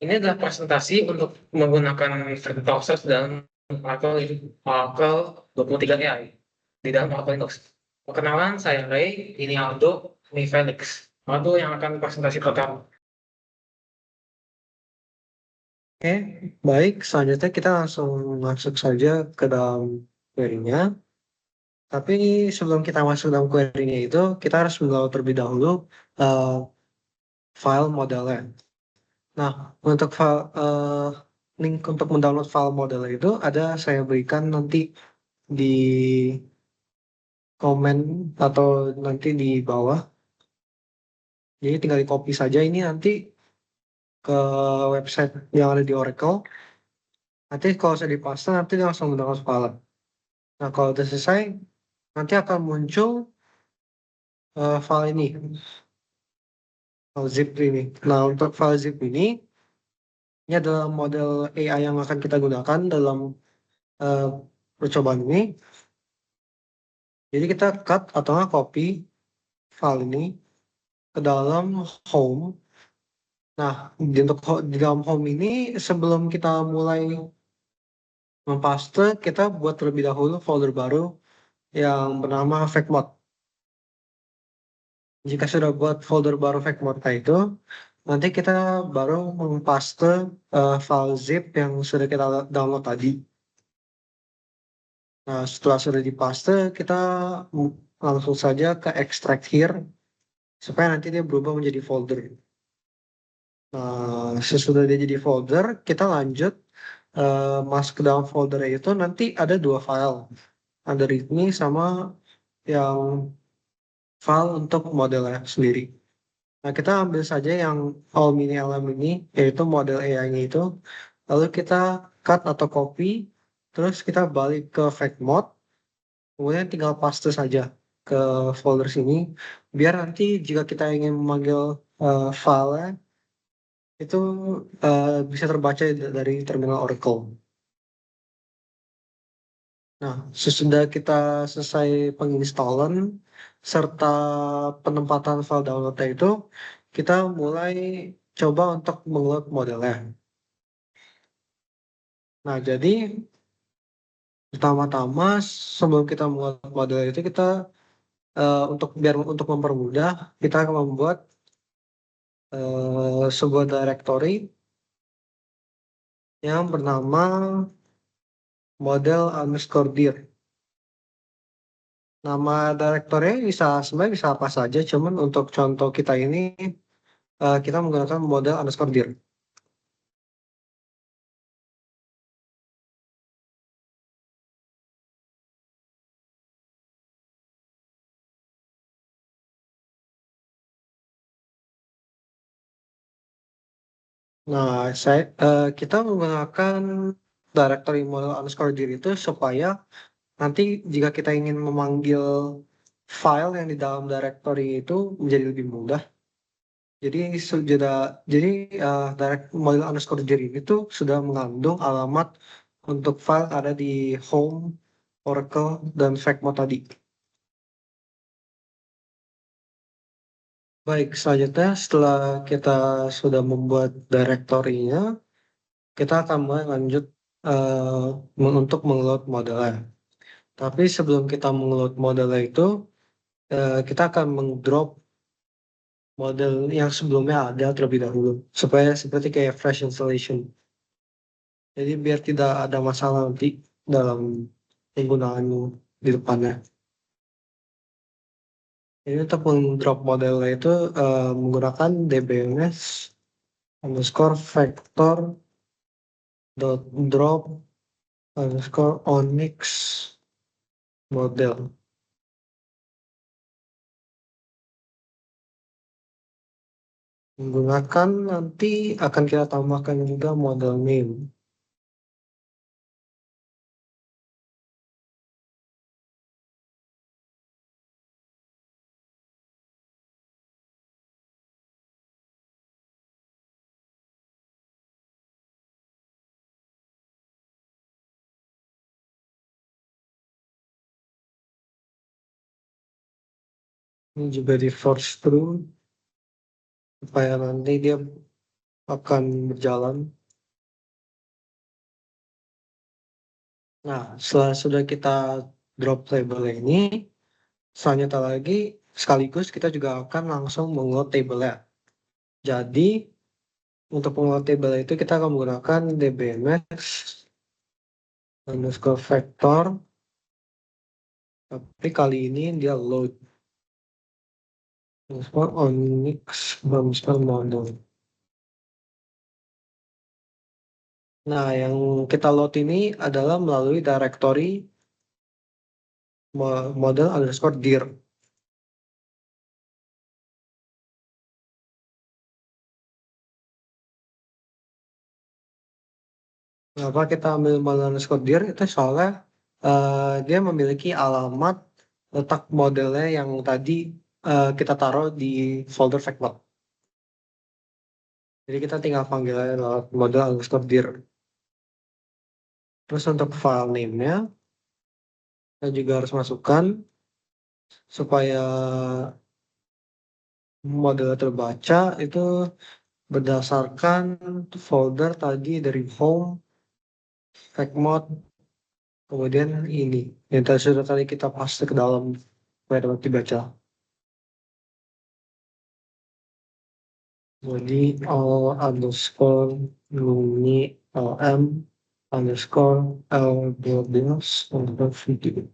Ini adalah presentasi untuk menggunakan Vectorworks dan Oracle 23 AI di dalam Oracle Linux. Perkenalan, saya Ray, ini Aldo, ini Felix. Aldo yang akan presentasi pertama. Oke, baik. Selanjutnya kita langsung masuk saja ke dalam query-nya. Tapi sebelum kita masuk dalam query-nya itu, kita harus mendownload terlebih dahulu uh, file modelnya. Nah, untuk link untuk mendownload file modelnya itu ada saya berikan nanti di komen atau nanti di bawah. Jadi tinggal di copy saja ini nanti ke website yang ada di Oracle. Nanti kalau saya dipaste nanti dia langsung mendownload file. Nah, kalau udah selesai, nanti akan muncul file ini, file zip ini. Nah, untuk file zip ini adalah model AI yang akan kita gunakan dalam uh, percobaan ini. Jadi kita cut atau nggak copy file ini ke dalam home. Nah, di dalam home ini sebelum kita mulai mempaste, kita buat terlebih dahulu folder baru yang bernama FactMod. Jika sudah buat folder baru FactMod itu, nanti kita baru mempaste file zip yang sudah kita download tadi. Nah, setelah sudah dipaste, kita langsung saja ke extract here, supaya nanti dia berubah menjadi folder. Nah, sesudah dia jadi folder, kita lanjut masuk ke dalam folder itu, nanti ada dua file. Ada readme sama yang file untuk modelnya sendiri. Nah, kita ambil saja yang all mini LM ini, yaitu model AI-nya itu. Lalu kita cut atau copy, terus kita balik ke FactMod, kemudian tinggal paste saja ke folder sini, biar nanti jika kita ingin memanggil file itu bisa terbaca dari terminal Oracle. Nah, sesudah kita selesai penginstallan serta penempatan file downloadnya itu, kita mulai coba untuk mengload modelnya. Nah, jadi pertama-tama sebelum kita membuat model itu kita untuk mempermudah kita akan membuat sebuah directory yang bernama model underscore dir. Nama directory sebenarnya bisa apa saja, cuman untuk contoh kita ini kita menggunakan model underscore dir. Nah, kita menggunakan directory model underscore dir itu supaya nanti jika kita ingin memanggil file yang di dalam directory itu menjadi lebih mudah. Jadi sudah jadi model underscore dir itu sudah mengandung alamat untuk file ada di home, Oracle, dan FactMod tadi. Baik, selanjutnya setelah kita sudah membuat directory-nya, kita akan mulai lanjut untuk mengload modelnya. Tapi sebelum kita mengload modelnya itu, kita akan mengdrop model yang sebelumnya ada terlebih dahulu, supaya seperti kayak fresh installation. Jadi biar tidak ada masalah nanti dalam penggunaanmu di depannya. Jadi untuk mengdrop modelnya itu menggunakan dbms underscore vector dot drop underscore onyx model. Menggunakan nanti akan kita tambahkan juga model name. Ini juga di force through supaya nanti dia akan berjalan. Nah, setelah sudah kita drop label ini, selanjutnya lagi sekaligus kita juga akan langsung mengolah tabelnya. Jadi untuk mengolah tabel itu kita akan menggunakan dbms underscore vector, tapi kali ini dia load underscore onyx underscore model. Nah, yang kita load ini adalah melalui directory model underscore dir. Kenapa kita ambil model underscore dir itu soalnya dia memiliki alamat letak modelnya yang tadi kita taruh di folder factlog. Jadi kita tinggal panggil lewat model underscore dir. Terus untuk file name-nya kita juga harus masukkan supaya model terbaca itu berdasarkan folder tadi dari home, factmod, kemudian ini yang sudah tadi kita paste ke dalam supaya dapat dibaca. Jadi all underscore mini lm underscore l12 underscore video.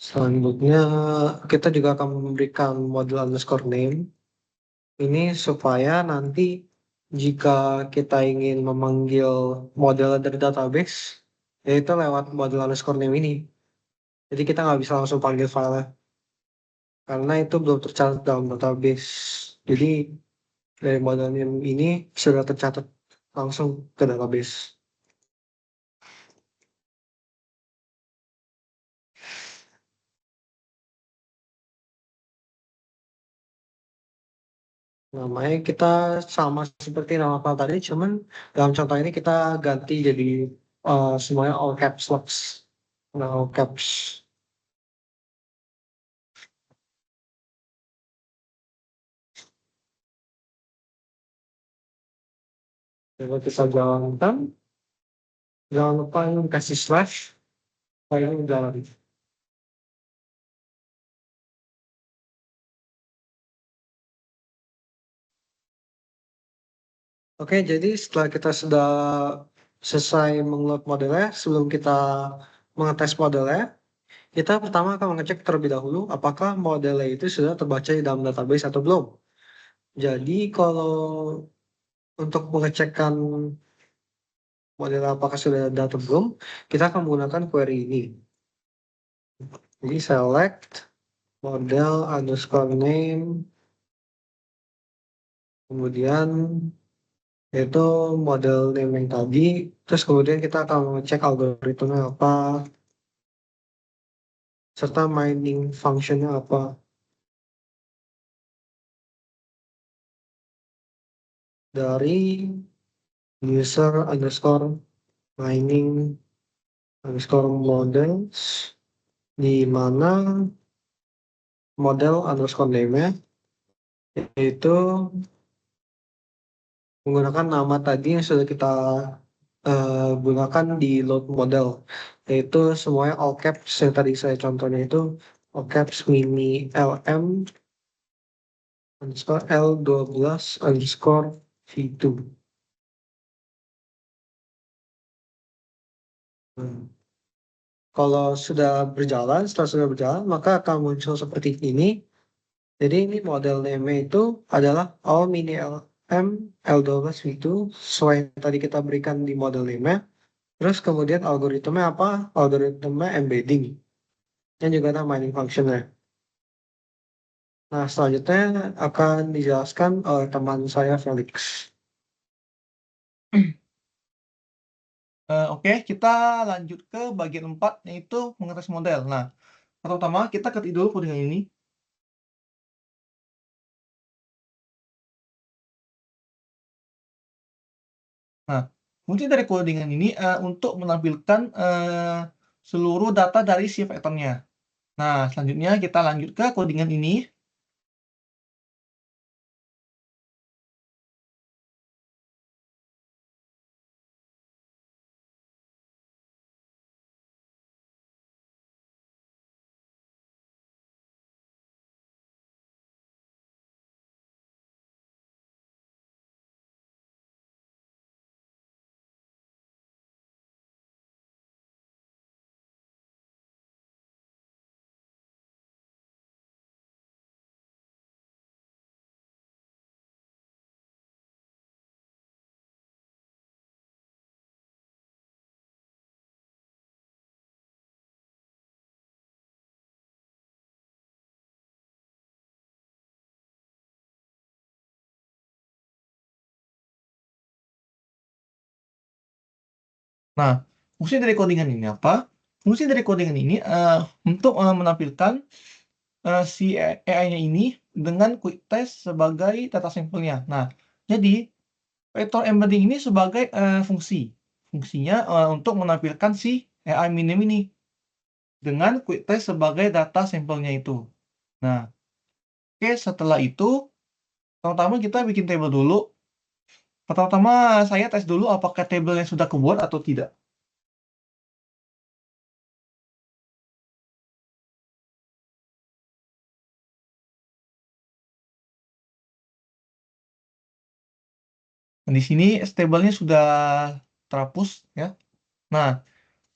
Selanjutnya kita juga akan memberikan model underscore name ini supaya nanti jika kita ingin memanggil model dari database yaitu lewat model underscore name ini. Jadi kita nggak bisa langsung panggil file karena itu belum tercatat dalam database. Jadi dari model name ini sudah tercatat langsung ke database. Namanya kita sama seperti nama file tadi, cuman dalam contoh ini kita ganti jadi semuanya all caps locks. Nah, all caps. Coba kita jalankan. Jangan lupa kasih slash. Filenya jalan. Oke, jadi setelah kita sudah selesai mengload modelnya, sebelum kita mengetes modelnya, kita pertama akan mengecek terlebih dahulu apakah modelnya itu sudah terbaca di dalam database atau belum. Jadi kalau untuk mengecekkan model apakah sudah ada atau belum, kita akan menggunakan query ini. Jadi select model underscore name, kemudian itu model name yang tadi, terus kemudian kita akan mengecek algoritmanya apa, serta mining functionnya apa. Dari user underscore mining underscore models, di mana model underscore name-nya yaitu menggunakan nama tadi yang sudah kita gunakan di load model, yaitu semuanya all caps yang tadi saya contohnya itu all caps mini lm underscore l12 underscore v2. Kalau sudah berjalan, setelah sudah berjalan, maka akan muncul seperti ini. Jadi ini model name itu adalah all mini lm l12 v2 sesuai yang tadi kita berikan di model name. Terus kemudian algoritmanya apa? Algoritma embedding. Dan juga ada mining functionnya. Nah, selanjutnya akan dijelaskan oleh teman saya Felix. Oke, kita lanjut ke bagian 4, yaitu mengetes model. Nah, pertama kita ketik dulu codingan ini. Nah, fungsi dari codingan ini untuk menampilkan seluruh data dari si vektornya. Nah, selanjutnya kita lanjut ke codingan ini. Nah, fungsi dari codingan ini apa? Fungsi dari codingan ini untuk menampilkan si AI-nya ini dengan quick test sebagai data sampelnya. Nah, jadi vector embedding ini sebagai fungsi. Fungsinya untuk menampilkan si AI minim ini dengan quick test sebagai data sampelnya itu. Nah, oke, setelah itu, pertama kita bikin table dulu. Pertama-tama saya tes dulu apakah tabelnya sudah kebuat atau tidak. Nah, di sini tabelnya sudah terhapus ya. Nah,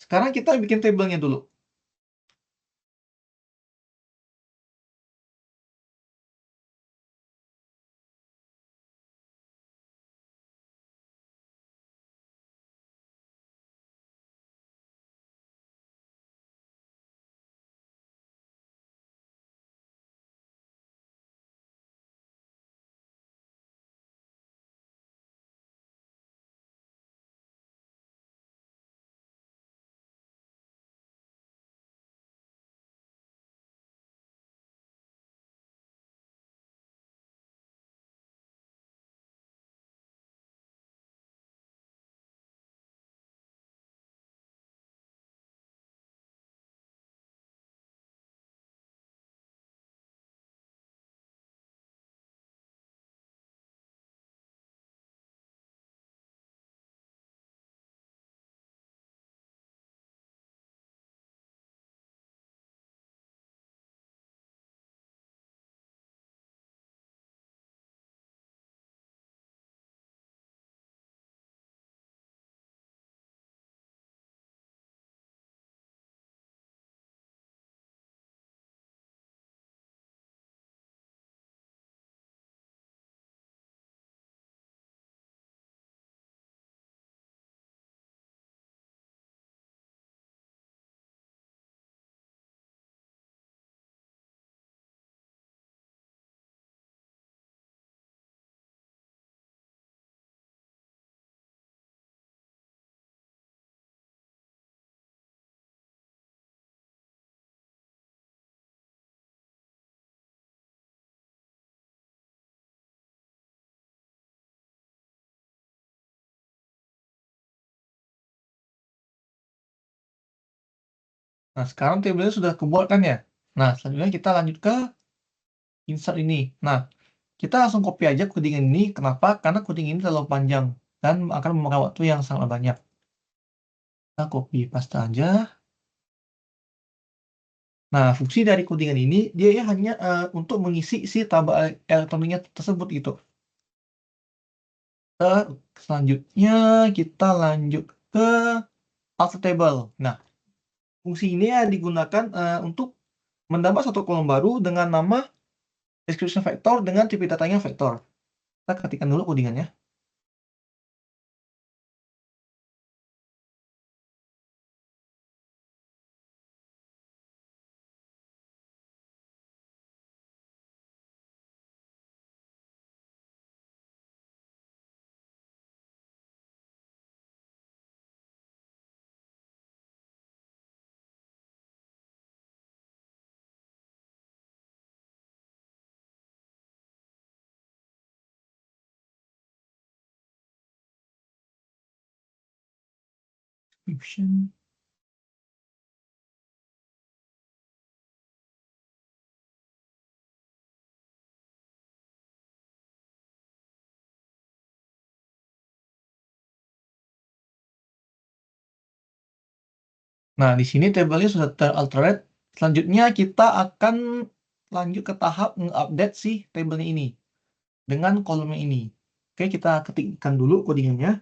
sekarang kita bikin tabelnya dulu. Nah, sekarang tabelnya sudah kebuat kan ya. Nah, selanjutnya kita lanjut ke insert ini. Nah, kita langsung copy aja codingan ini. Kenapa? Karena coding ini terlalu panjang dan akan memakan waktu yang sangat banyak. Kita copy paste aja. Nah, fungsi dari codingan ini dia ya hanya untuk mengisi si tabel elektroniknya tersebut gitu. Selanjutnya kita lanjut ke alter table. Nah, fungsi ini ya digunakan untuk menambah satu kolom baru dengan nama description vector dengan tipe datanya vektor. Kita ketikkan dulu codingannya. Description. Nah, di sini tabelnya sudah teralterate. Selanjutnya kita akan lanjut ke tahap nge-update si tabelnya ini dengan kolomnya ini. Oke, kita ketikkan dulu codingannya.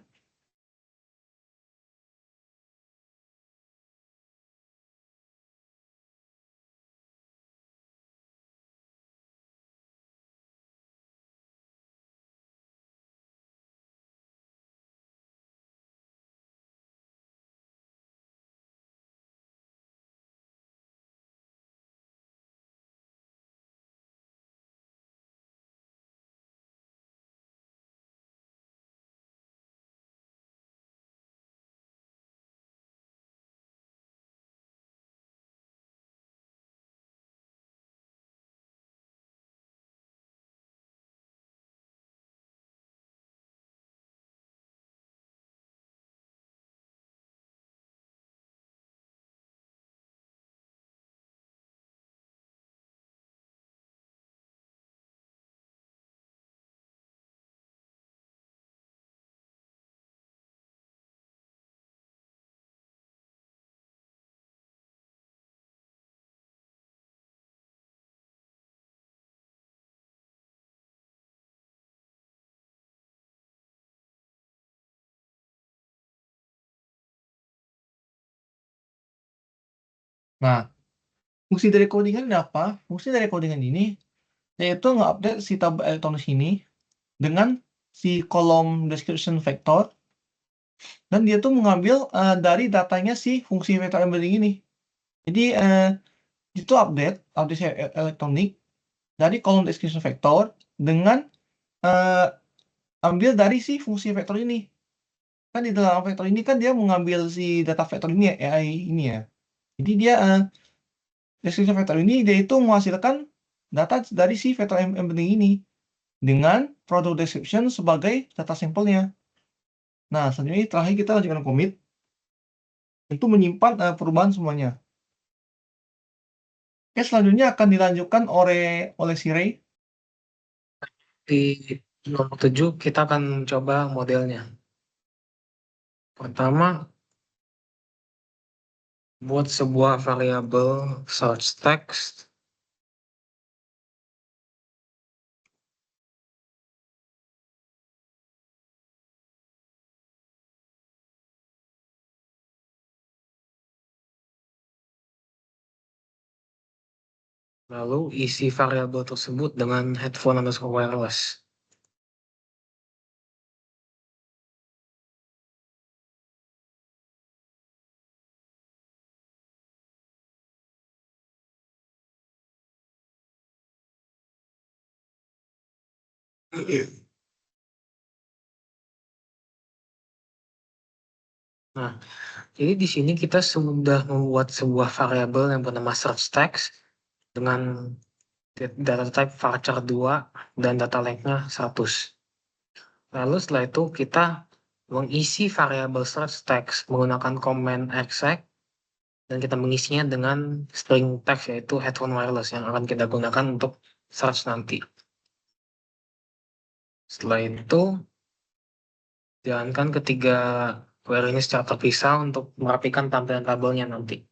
Nah, fungsi dari codingan ini apa? Fungsi dari codingan ini yaitu nge-update si tabel elektronik ini dengan si kolom description vector, dan dia tuh mengambil dari datanya si fungsi vector embedding ini. Jadi itu update si elektronik dari kolom description vector dengan ambil dari si fungsi vektor ini. Kan di dalam vektor ini kan dia mengambil si data vektor ini ya, AI ini ya. Jadi dia description vektor ini dia itu menghasilkan data dari si vektor embedding ini dengan product description sebagai data sampelnya. Nah, selanjutnya terakhir kita lanjutkan commit untuk menyimpan perubahan semuanya. Oke, selanjutnya akan dilanjutkan oleh si Ray. Di nomor 7 kita akan coba modelnya. Pertama, buat sebuah variabel source text. Lalu isi variabel tersebut dengan headphone underscore wireless. Nah, jadi di sini kita sudah membuat sebuah variabel yang bernama search text dengan data type varchar 2 dan data length-nya 100. Lalu setelah itu kita mengisi variabel search text menggunakan command exec dan kita mengisinya dengan string text yaitu headphone wireless yang akan kita gunakan untuk search nanti. Setelah itu, jalankan ketiga query ini secara terpisah untuk merapikan tampilan tabelnya nanti.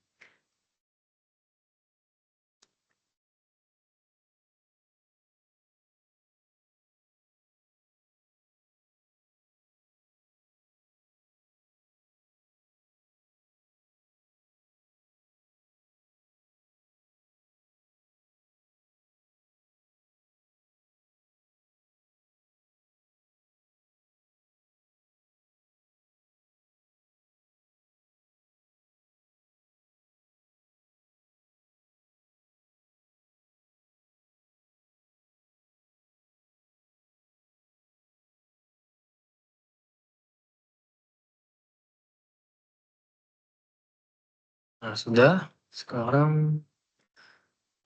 Nah, sudah. Sekarang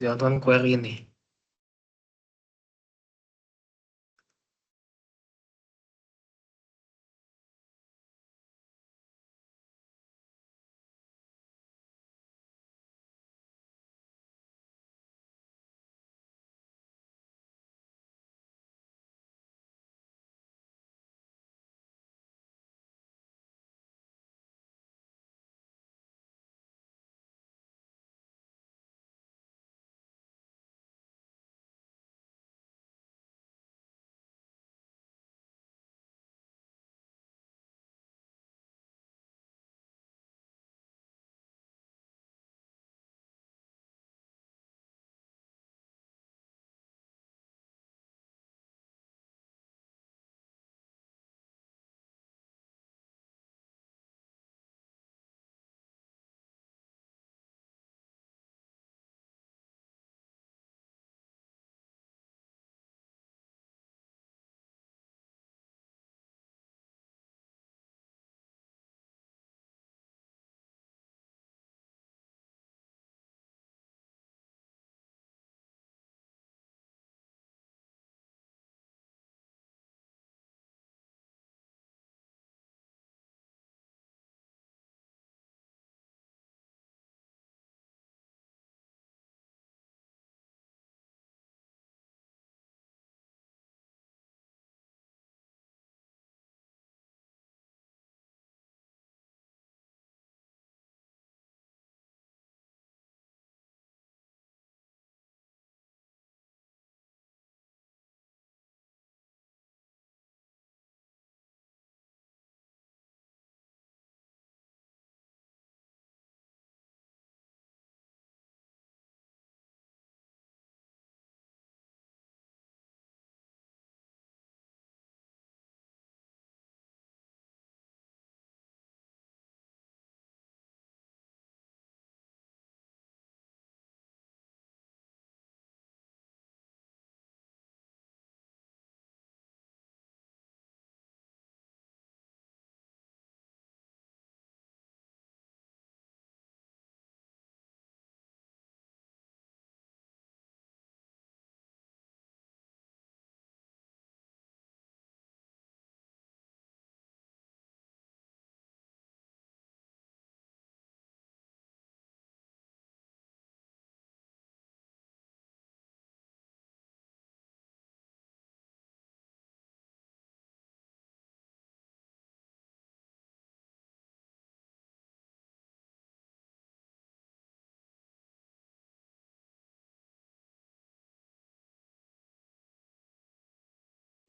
jalankan query ini.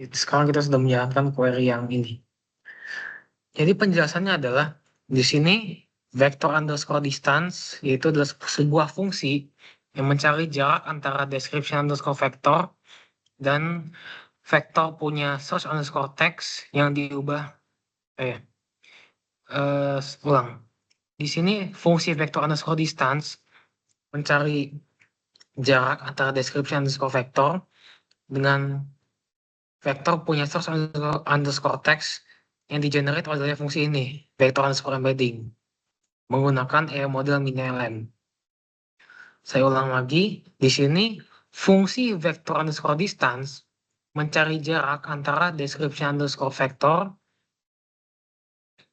Sekarang kita sudah menjalankan query yang ini. Jadi penjelasannya adalah di sini vector underscore distance yaitu adalah sebuah fungsi yang mencari jarak antara description underscore vector dan vektor punya source underscore text yang diubah ulang. Di sini fungsi vector underscore distance mencari jarak antara description underscore vector dengan vektor punya source underscore text yang di-generate oleh fungsi ini, vector underscore embedding, menggunakan model mini-lm. Saya ulang lagi, di sini fungsi vector underscore distance mencari jarak antara description underscore vector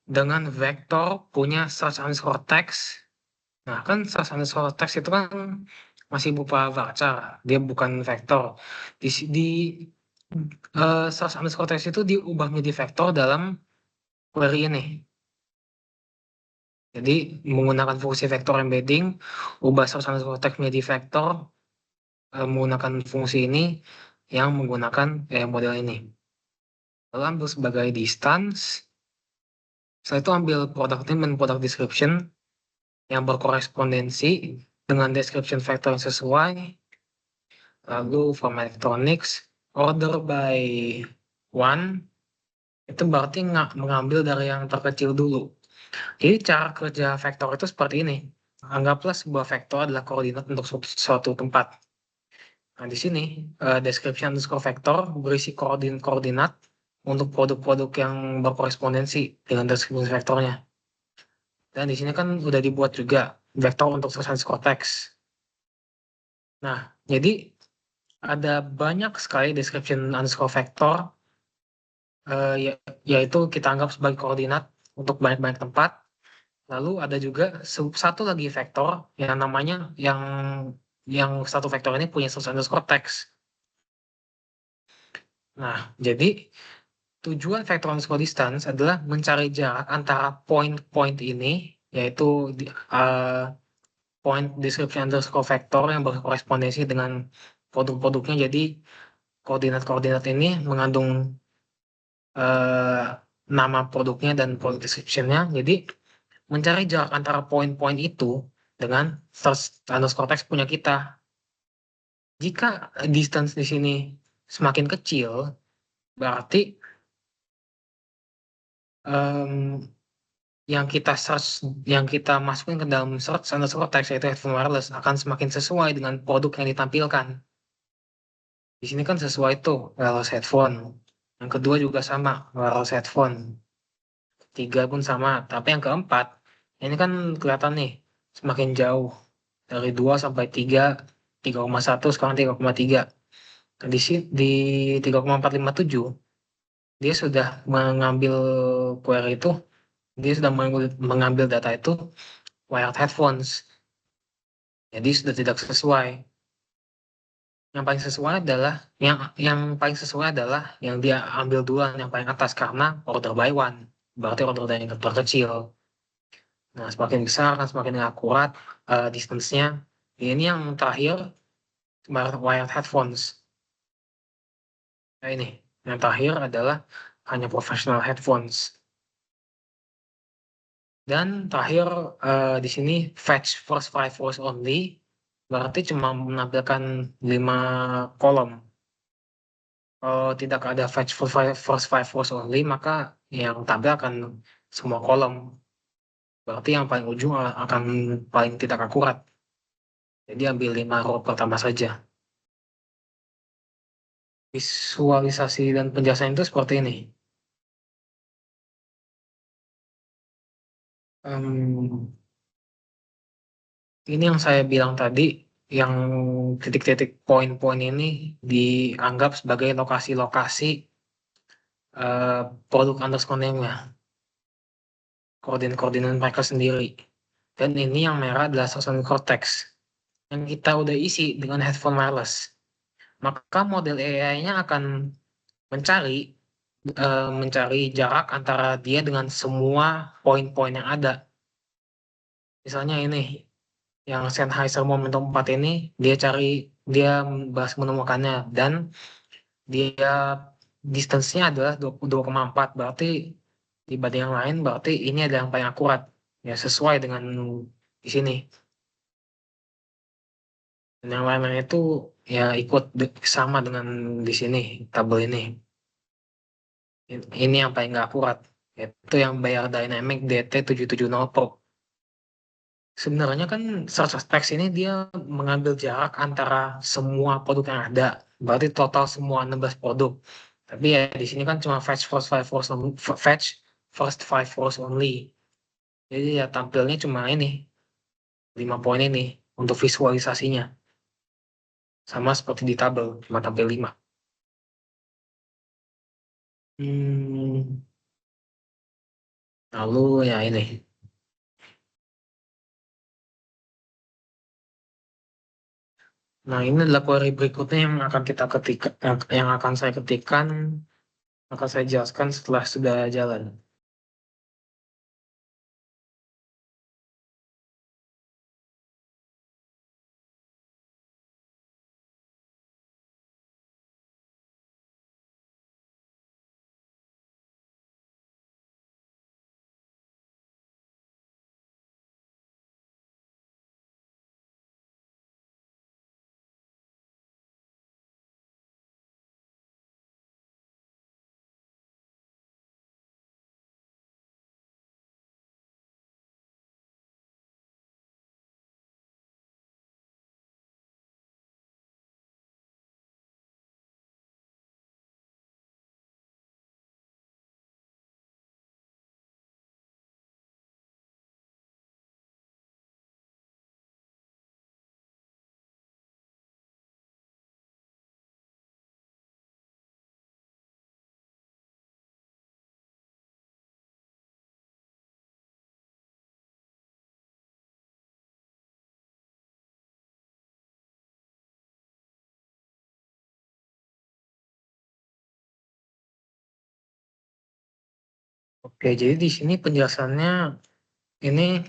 dengan vektor punya source underscore text. Nah, kan source underscore text itu kan masih berupa varchar, dia bukan vektor. Di source underscore text itu diubah menjadi vektor dalam query ini. Jadi menggunakan fungsi vector embedding, ubah source underscore text menjadi vektor menggunakan fungsi ini yang menggunakan model ini. Lalu ambil sebagai distance. Setelah itu ambil product name dan product description yang berkorespondensi dengan description vector yang sesuai. Lalu from electronics, order by 1, itu berarti mengambil dari yang terkecil dulu. Jadi cara kerja vektor itu seperti ini. Anggaplah sebuah vektor adalah koordinat untuk suatu tempat. Nah, di sini description underscore vektor berisi koordinat untuk produk-produk yang berkorespondensi dengan description vektornya. Dan di sini kan udah dibuat juga vektor untuk source underscore text. Nah, jadi ada banyak sekali description underscore vektor yaitu kita anggap sebagai koordinat untuk banyak-banyak tempat. Lalu ada juga satu lagi vektor yang namanya yang satu vektor ini punya source underscore text. Nah, jadi tujuan vector underscore distance adalah mencari jarak antara point-point ini, yaitu point description underscore vector yang berkorespondensi dengan produk-produknya. Jadi koordinat-koordinat ini mengandung nama produknya dan produk description-nya. Jadi mencari jarak antara poin-poin itu dengan source underscore text punya kita. Jika distance di sini semakin kecil, berarti yang kita masukin ke dalam search underscore text yaitu headphone wireless akan semakin sesuai dengan produk yang ditampilkan. Di sini kan sesuai tuh wireless headphone. Yang kedua juga sama wireless headphone. Ketiga pun sama, tapi yang keempat ini kan kelihatan nih semakin jauh dari 2 sampai 3, 3,1 sekarang 3,3. Nah, di 3,457 dia sudah mengambil query itu, dia sudah mengambil data itu wired headphones. Jadi sudah tidak sesuai. Yang paling sesuai adalah yang dia ambil duluan yang paling atas karena order by 1. Berarti order dari yang terkecil. Nah, semakin besar kan semakin akurat distance-nya. Ini yang terakhir wired headphones. Nah, ini yang terakhir adalah hanya professional headphones. Dan terakhir di sini fetch first 5 rows only, berarti cuma menampilkan 5 kolom. Kalau tidak ada fetch first 5 rows only, maka yang tampil akan semua kolom. Berarti yang paling ujung akan paling tidak akurat. Jadi ambil 5 row pertama saja. Visualisasi dan penjelasan itu seperti ini. Ini yang saya bilang tadi, yang titik-titik poin-poin ini dianggap sebagai lokasi-lokasi produk underscore name-nya, koordinat-koordinat mereka sendiri. Dan ini yang merah adalah source underscore text yang kita udah isi dengan headphone wireless. Maka model AI-nya akan mencari jarak antara dia dengan semua poin-poin yang ada. Misalnya ini, yang Sennheiser Momentum 4 ini, dia menemukannya dan dia distance-nya adalah 2,4, berarti dibanding yang lain berarti ini adalah yang paling akurat. Ya sesuai dengan di sini. Dan yang lain-lain itu ya ikut sama dengan di sini tabel ini. Ini yang paling nggak akurat. Itu yang Bayer Dynamic DT770 Pro. Sebenarnya kan search text ini dia mengambil jarak antara semua produk yang ada. Berarti total semua 16 produk. Tapi ya di sini kan cuma fetch first five rows only. Jadi ya tampilnya cuma ini 5 poin ini untuk visualisasinya. Sama seperti di tabel, cuma tampil 5. Lalu ya ini. Nah, ini adalah query berikutnya yang akan kita ketik, yang akan saya ketikkan, akan saya jelaskan setelah sudah jalan. Oke, jadi di sini penjelasannya ini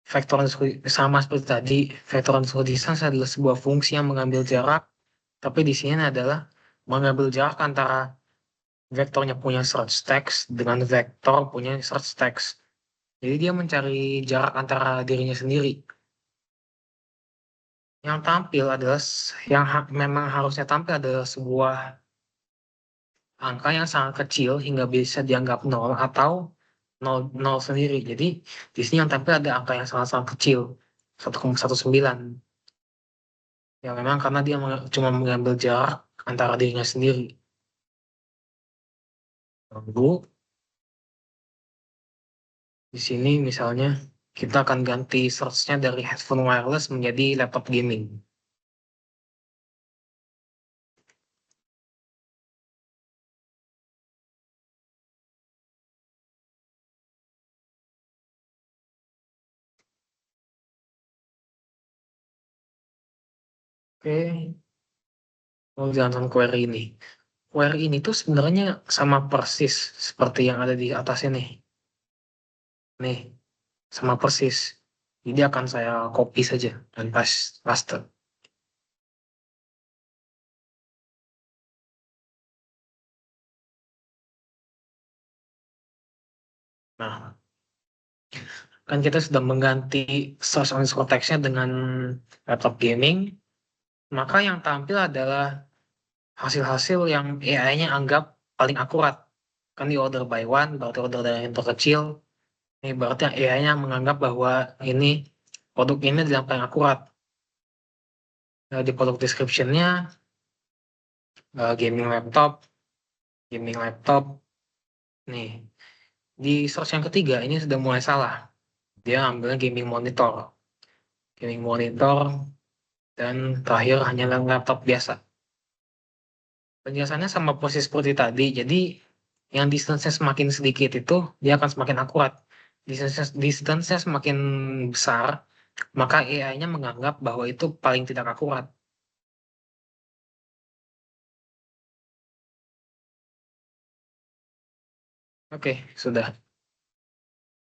vektor sama seperti tadi. Vektor underscore distance adalah sebuah fungsi yang mengambil jarak, tapi di sini adalah mengambil jarak antara vektornya punya search text dengan vektor punya search text. Jadi dia mencari jarak antara dirinya sendiri. Yang tampil adalah yang memang harusnya tampil adalah sebuah angka yang sangat kecil hingga bisa dianggap nol atau nol sendiri. Jadi di sini yang tampil ada angka yang sangat-sangat kecil, 1,19. Ya memang karena dia cuma mengambil jarak antara dirinya sendiri. Lalu di sini misalnya kita akan ganti search-nya dari headphone wireless menjadi laptop gaming. Oke, mau jalankan query ini. Query ini tuh sebenarnya sama persis seperti yang ada di atas ini. Nih, sama persis. Jadi akan saya copy saja dan paste. Nah, kan kita sudah mengganti source underscore text-nya dengan laptop gaming, maka yang tampil adalah hasil-hasil yang AI-nya anggap paling akurat. Kan di order by one, berarti order dari yang terkecil. Ini berarti AI-nya menganggap bahwa ini produk ini adalah yang paling akurat. Nah, di produk description-nya, gaming laptop. Nih, di source yang ketiga ini sudah mulai salah. Dia ambilnya gaming monitor, dan terakhir hanya laptop biasa. Penjelasannya sama posisi seperti tadi, jadi yang distance-nya semakin sedikit itu dia akan semakin akurat. Distance-nya semakin besar, maka AI-nya menganggap bahwa itu paling tidak akurat. Oke, sudah.